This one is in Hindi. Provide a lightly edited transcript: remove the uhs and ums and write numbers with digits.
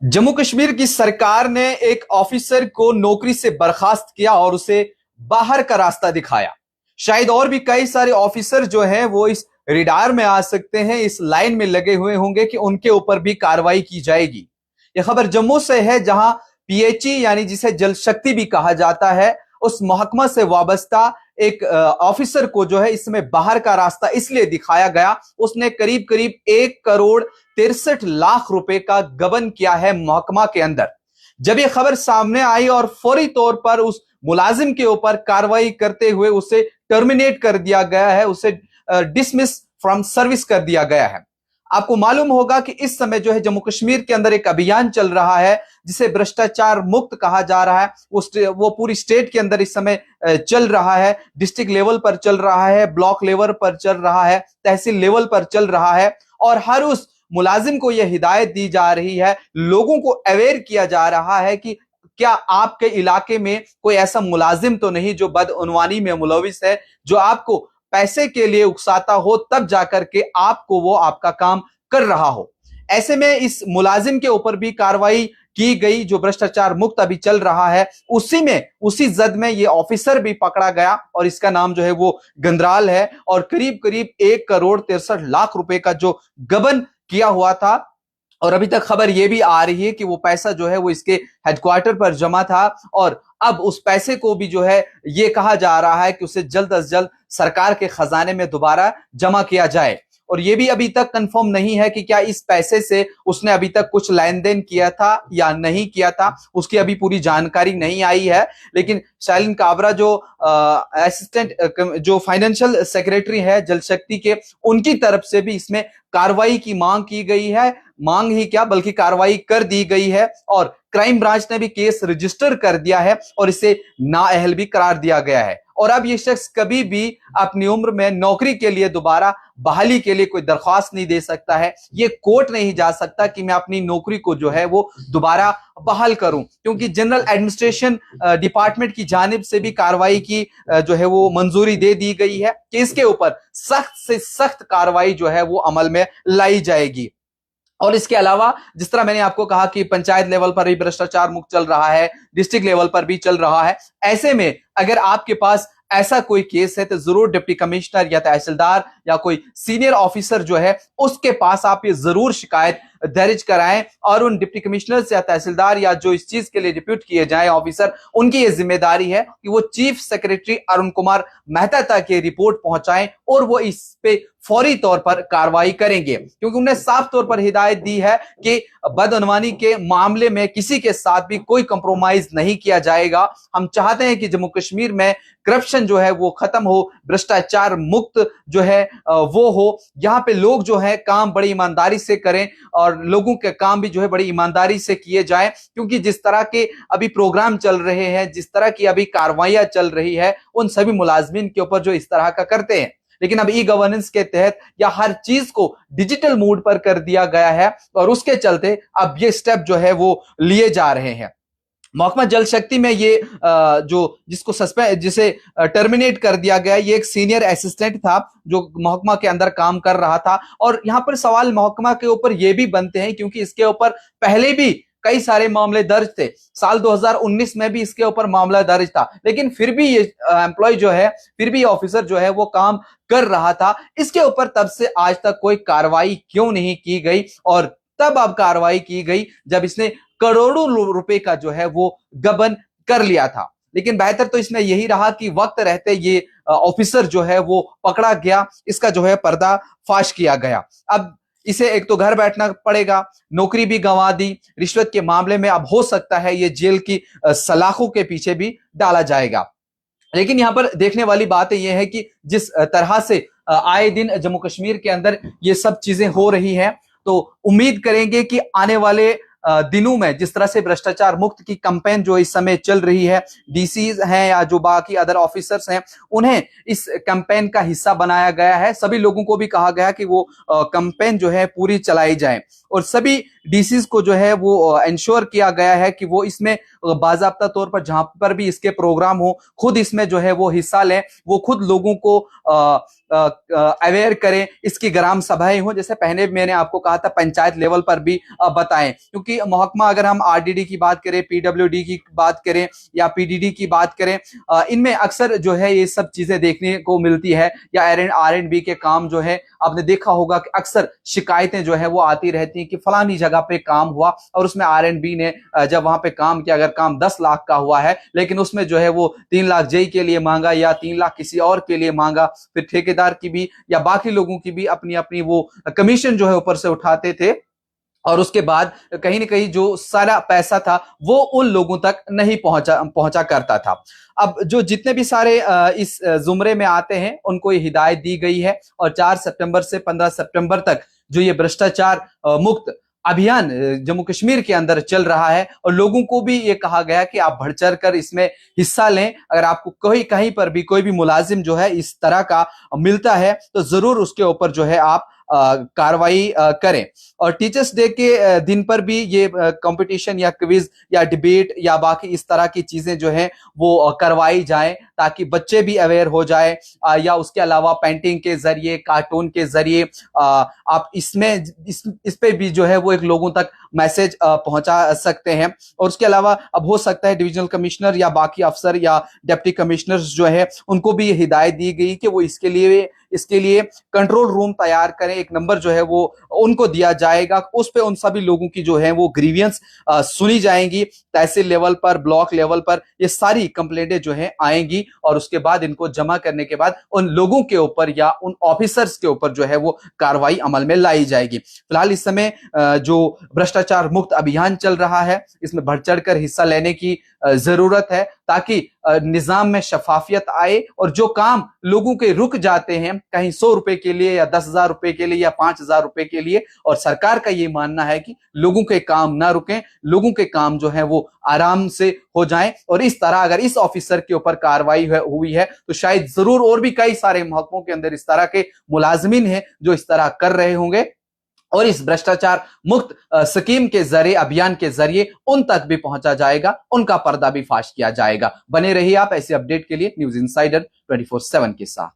जम्मू कश्मीर की सरकार ने एक ऑफिसर को नौकरी से बर्खास्त किया और उसे बाहर का रास्ता दिखाया। शायद और भी कई सारे ऑफिसर जो हैं वो इस रिडार में आ सकते हैं, इस लाइन में लगे हुए होंगे कि उनके ऊपर भी कार्रवाई की जाएगी। यह खबर जम्मू से है, जहां पीएचई यानी जिसे जल शक्ति भी कहा जाता है, उस महकमा से वाबस्ता एक ऑफिसर को जो है इसमें बाहर का रास्ता इसलिए दिखाया गया, उसने करीब करीब 1 करोड़ 63 लाख रुपए का गबन किया है महकमा के अंदर। जब यह खबर सामने आई और फौरी तौर पर उस मुलाजिम के ऊपर कार्रवाई करते हुए उसे टर्मिनेट कर दिया गया है, उसे डिसमिस फ्रॉम सर्विस कर दिया गया है। आपको मालूम होगा कि इस समय जो है जम्मू कश्मीर के अंदर एक अभियान चल रहा है जिसे भ्रष्टाचार मुक्त कहा जा रहा है। वो पूरी स्टेट के अंदर इस समय चल रहा है। डिस्ट्रिक्ट लेवल पर चल रहा है, ब्लॉक लेवल पर चल रहा है, तहसील लेवल पर चल रहा है और हर उस मुलाजिम को यह हिदायत दी जा रही है, लोगों को अवेयर किया जा रहा है कि क्या आपके इलाके में कोई ऐसा मुलाजिम तो नहीं जो बदउनवानी में मुलविस है, जो आपको पैसे के लिए उकसाता हो तब जाकर के आपको वो आपका काम कर रहा हो। ऐसे में इस मुलाजिम के ऊपर भी कार्रवाई की गई जो भ्रष्टाचार मुक्त अभी चल रहा है। उसी जद में ये ऑफिसर भी पकड़ा गया और इसका नाम जो है वो गंदराल है और करीब करीब 1 करोड़ 63 लाख रुपए का जो गबन किया हुआ था। और अभी तक खबर यह भी आ रही है कि वो पैसा जो है वो इसके हेडक्वार्टर पर जमा था और अब उस पैसे को भी जो है ये कहा जा रहा है कि उसे जल्द अज जल्द सरकार के खजाने में दोबारा जमा किया जाए। और ये भी अभी तक कंफर्म नहीं है कि क्या इस पैसे से उसने अभी तक कुछ लेन देन किया था या नहीं किया था, उसकी अभी पूरी जानकारी नहीं आई है। लेकिन शालीन काबरा जो असिस्टेंट जो फाइनेंशियल सेक्रेटरी है जल शक्ति के, उनकी तरफ से भी इसमें कार्रवाई की मांग की गई है। मांग ही क्या बल्कि कार्रवाई कर दी गई है और क्राइम ब्रांच ने भी केस रजिस्टर कर दिया है और इसे नाअहल भी करार दिया गया है। और अब ये शख्स कभी भी अपनी उम्र में नौकरी के लिए दोबारा बहाली के लिए कोई दरख्वास्त नहीं दे सकता है। ये कोर्ट नहीं जा सकता कि मैं अपनी नौकरी को जो है वो दोबारा बहाल करूं, क्योंकि जनरल एडमिनिस्ट्रेशन डिपार्टमेंट की जानिब से भी कार्रवाई की जो है वो मंजूरी दे दी गई है कि इसके ऊपर सख्त से सख्त कार्रवाई जो है वो अमल में लाई जाएगी। और इसके अलावा जिस तरह मैंने आपको कहा कि पंचायत लेवल पर भी भ्रष्टाचार मुक्त चल रहा है, डिस्ट्रिक्ट लेवल पर भी चल रहा है। ऐसे में अगर आपके पास ऐसा कोई केस है तो जरूर डिप्टी कमिश्नर या तहसीलदार या कोई सीनियर ऑफिसर जो है उसके पास आप ये जरूर शिकायत दर्ज कराएं और उन डिप्टी कमिश्नर या तहसीलदार या जो इस चीज के लिए डिप्यूट किए जाए ऑफिसर, उनकी ये जिम्मेदारी है कि वो चीफ सेक्रेटरी अरुण कुमार मेहता तक ये रिपोर्ट पहुंचाएं और वो इस पे फौरी तौर पर कार्रवाई करेंगे, क्योंकि उन्हें साफ तौर पर हिदायत दी है कि बदअनवानी के मामले में किसी के साथ भी कोई कंप्रोमाइज नहीं किया जाएगा। हम चाहते हैं कि जम्मू कश्मीर में करप्शन जो है वो खत्म हो, भ्रष्टाचार मुक्त जो है वो हो। यहाँ पे लोग जो है काम बड़ी ईमानदारी से करें और लोगों के काम भी जो है बड़ी ईमानदारी से किए जाएं, क्योंकि जिस तरह के अभी प्रोग्राम चल रहे हैं, जिस तरह की अभी कार्रवाइयां चल रही है, उन सभी मुलाजमीन के ऊपर जो इस तरह का करते हैं। लेकिन अब ई गवर्नेंस के तहत या हर चीज को डिजिटल मोड पर कर दिया गया है और उसके चलते अब ये स्टेप जो है वो लिए जा रहे हैं। महकमा जल शक्ति में ये जो जिसे टर्मिनेट कर दिया गया, ये एक सीनियर असिस्टेंट था जो महकमा के अंदर काम कर रहा था। और यहां पर सवाल महकमा के ऊपर ये भी बनते हैं क्योंकि इसके ऊपर पहले भी कई सारे मामले दर्ज थे। साल 2019 में भी इसके ऊपर मामला दर्ज था, लेकिन फिर भी ये एम्प्लॉय जो है, फिर भी ऑफिसर जो है वो काम कर रहा था। इसके ऊपर तब से आज तक कोई कार्रवाई क्यों नहीं की गई? और तब अब कार्रवाई की गई जब इसने करोड़ों रुपए का जो है वो गबन कर लिया था। लेकिन बेहतर तो इसमें यही रहा कि वक्त रहते ये ऑफिसर जो है वो पकड़ा गया, इसका जो है पर्दाफाश किया गया। अब इसे एक तो घर बैठना पड़ेगा, नौकरी भी गंवा दी, रिश्वत के मामले में अब हो सकता है ये जेल की सलाखों के पीछे भी डाला जाएगा। लेकिन यहां पर देखने वाली बात यह है कि जिस तरह से आए दिन जम्मू कश्मीर के अंदर ये सब चीजें हो रही हैं, तो उम्मीद करेंगे कि आने वाले दिनों में जिस तरह से भ्रष्टाचार मुक्त की कैंपेन जो इस समय चल रही है, डीसीज हैं या जो बाकी अदर ऑफिसर्स हैं, उन्हें इस कैंपेन का हिस्सा बनाया गया है। सभी लोगों को भी कहा गया कि वो कैंपेन जो है पूरी चलाई जाए और सभी डीसीज को जो है वो इंश्योर किया गया है कि वो इसमें बाजाब्ता तौर पर जहां पर भी इसके प्रोग्राम हो खुद इसमें जो है वो हिस्सा लें, वो खुद लोगों को अवेयर करें, इसकी ग्राम सभाएं हो, जैसे पहले मैंने आपको कहा था पंचायत लेवल पर भी बताएं, क्योंकि महकमा अगर हम आरडीडी की बात करें, पीडब्ल्यूडी की बात करें या पीडीडी की बात करें, इनमें अक्सर जो है ये सब चीजें देखने को मिलती है। या आर एंड बी के काम जो है आपने देखा होगा कि अक्सर शिकायतें जो है वो आती रहती हैं कि फलानी जगह पे काम हुआ और उसमें आर-एंड-बी ने जब वहां पे काम किया, अगर काम 10 लाख का हुआ है लेकिन उसमें जो है वो 3 लाख जेई के लिए मांगा या 3 लाख किसी और के लिए मांगा, फिर ठेकेदार की भी या बाकी लोगों की भी अपनी अपनी वो कमीशन जो है ऊपर से उठाते थे और उसके बाद कहीं ना कहीं जो सारा पैसा था वो उन लोगों तक नहीं पहुंचा करता था। अब जो जितने भी सारे इस जुमरे में आते हैं उनको ये हिदायत दी गई है और 4 सितंबर से 15 सितंबर तक जो ये भ्रष्टाचार मुक्त अभियान जम्मू कश्मीर के अंदर चल रहा है और लोगों को भी ये कहा गया कि आप बढ़ चढ़ कर इसमें हिस्सा लें। अगर आपको कहीं पर भी कोई भी मुलाजिम जो है इस तरह का मिलता है तो जरूर उसके ऊपर जो है आप कार्रवाई करें। और टीचर्स डे के दिन पर भी ये कंपटीशन या क्विज या डिबेट या बाकी इस तरह की चीजें जो है वो करवाई जाएं ताकि बच्चे भी अवेयर हो जाए। या उसके अलावा पेंटिंग के जरिए, कार्टून के जरिए आप इसमें इस पे भी जो है वो एक लोगों तक मैसेज पहुंचा सकते हैं। और उसके अलावा अब हो सकता है डिविजनल कमिश्नर या बाकी अफसर या डिप्टी कमिश्नर्स जो है उनको भी हिदायत दी गई कि वो इसके लिए कंट्रोल रूम तैयार करें। एक नंबर जो है वो उनको दिया जाएगा, उस पे उन सभी लोगों की जो है वो ग्रीवियंस सुनी जाएंगी। तहसील लेवल पर, ब्लॉक लेवल पर ये सारी कंप्लेंटें जो है आएंगी और उसके बाद इनको जमा करने के बाद उन लोगों के ऊपर या उन ऑफिसर्स के ऊपर जो है वो कार्रवाई अमल में लाई जाएगी। फिलहाल इस समय जो भ्रष्टाचार मुक्त अभियान चल रहा है इसमें बढ़ चढ़कर हिस्सा लेने की जरूरत है ताकि निजाम में शफाफियत आए और जो काम लोगों के रुक जाते हैं कहीं 100 रुपए के लिए या 10,000 रुपए के लिए या 5,000 रुपए के लिए, और सरकार का ये मानना है कि लोगों के काम ना रुकें, लोगों के काम जो है वो आराम से हो जाएं। और इस तरह अगर इस ऑफिसर के ऊपर कार्रवाई हुई है तो शायद जरूर और भी कई सारे महकमों के अंदर इस तरह के मुलाजमीन हैं जो इस तरह कर रहे होंगे और इस भ्रष्टाचार मुक्त स्कीम के जरिए, अभियान के जरिए उन तक भी पहुंचा जाएगा, उनका पर्दा भी फाश किया जाएगा। बने रहिए आप ऐसे अपडेट के लिए न्यूज इनसाइडर 24/7 के साथ।